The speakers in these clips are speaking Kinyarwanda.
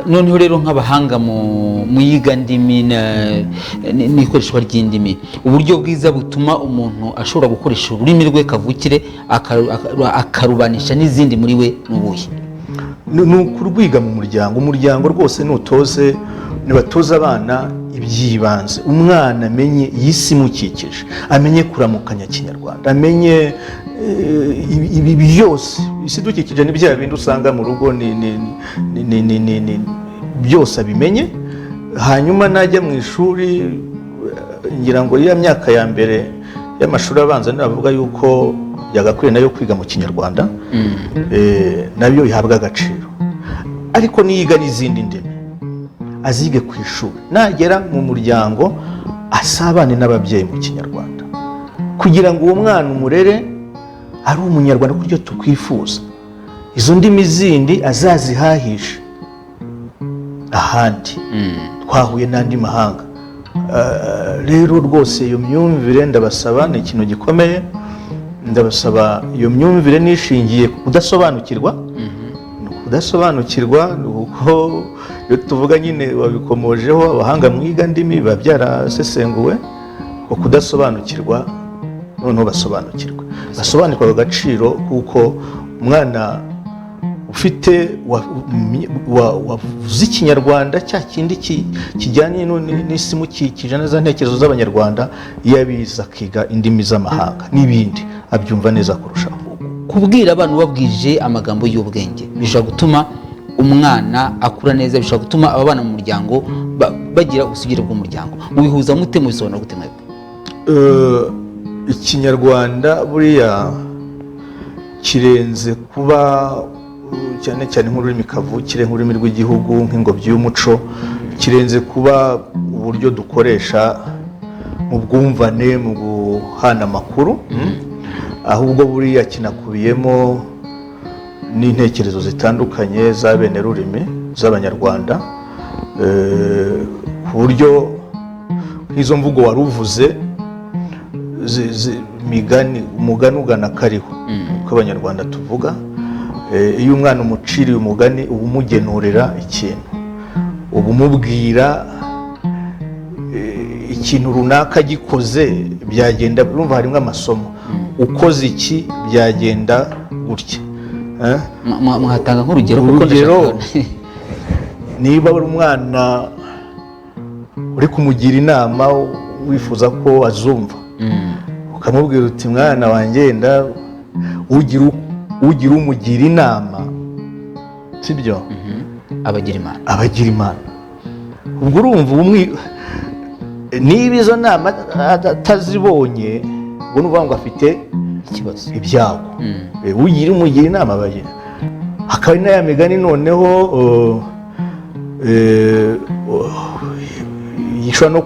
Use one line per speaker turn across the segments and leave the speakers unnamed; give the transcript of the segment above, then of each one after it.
noneho rero nk'abahanga mu yiga ndimi n'ikoreshwa ry'indimi, uburyo bwiza butuma umuntu ashobora gukoresha ururimi rwe kavukire akarubanisha n'izindi muri we n'ubuhe?
Ni ukurwiga mu umuryango rwose nibatoza abana iby'ibanze, umwana amenye iy'isi imukikije, amenye kuramukanya Kinyarwanda, amenye ibi byose isi dukikije ni bya bindi usanga mu rugo byose abimenye. Hanyuma najya mu ishuri, ngira ngo iriya myaka ya mbere y'amashuri abanza navuga yuko yagakwiye nayo kwiga mu Kinyarwanda, nabyo bihabwa agaciro. Ariko niyiga n'izindi ndimi azige ku ishuri, nagera mu muryango asabane n'ababyeyi mu Kinyarwanda, kugira ngo uwo mwana umurere ari umunyarwanda kuryo tukwifuza. Izo ndimi zindi azazihahisha ahandi twahuye n'andi mahanga. Rero rwose iyo myumvire ndabasaba, ni ikintu gikomeye. Ndabasaba iyo myumvire nishingiye ku kudasobanukirwa. Kudasobanukirwa nuko iyo tuvuga nyine wabikomojeho, abahanga mwiga ndimi biba byarasesenguwe ko kudasobanukirwa noneho basobanukirwa agaciro, kuko umwana ufite wavuze Ikinyarwanda cya kindi kijyanye n'isi imukikije neza ntekerezo z'Abanyarwanda, iyo abiza akiga indimi z'amahanga n'ibindi abyumva neza kurushaho.
Kubwira abantu babwije amagambo y'ubwenge bishobora gutuma umwana akura neza, bishobora gutuma abana mu muryango bagira ubusugire bw'umuryango. Mubihuza mute, mubisobanura gute mwebwe?
Ikinyarwanda buriya kirenze kuba cyane cyane nk'ururimi kavukire, nk'ururimi rw'igihugu, nk'ingobyi y'umuco, kirenze kuba uburyo dukoresha mu bwumvane, mu guhana amakuru, ahubwo buriya kinakubiyemo n'intekerezo zitandukanye za bene rurimi z'Abanyarwanda, ku buryo nk'izo mvugo wari uvuze umugani ugana kariho, uko Abanyarwanda tuvuga. Iyo umwana umuciriye umugani uba umugenurira ikintu, uba umubwira ikintu runaka gikoze byagenda, urumva harimo amasomo, ukoze iki byagenda gutya.
Muhatanga nk'urugero?
Niba uri umwana uri kumugira inama wifuza ko azumva, ukamubwira uti mwana wanjye yenda ugira umugira inama, sibyo? Abagira imana. Ubwo urumva niba izo nama atazibonye, ubwo nuvuga ngo afite ikibazo, ibyago. Umugira inama abagira. Hakaba n'aya migani noneho yishwa no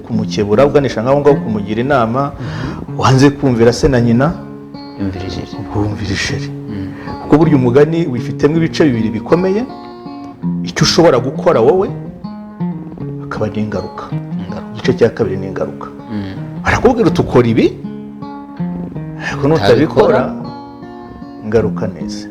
kumukebura, uganisha ngaho ngaho kumugira inama, wanze kumvira se na nyina yumvira isheri. Kuko burya umugani wifitemo ibice bibiri bikomeye, icyo ushobora gukora wowe akaba n'ingaruka. Igice cya kabiri ni ingaruka. Barakubwira uti ukora ibi, ariko nutabikora ingaruka neza.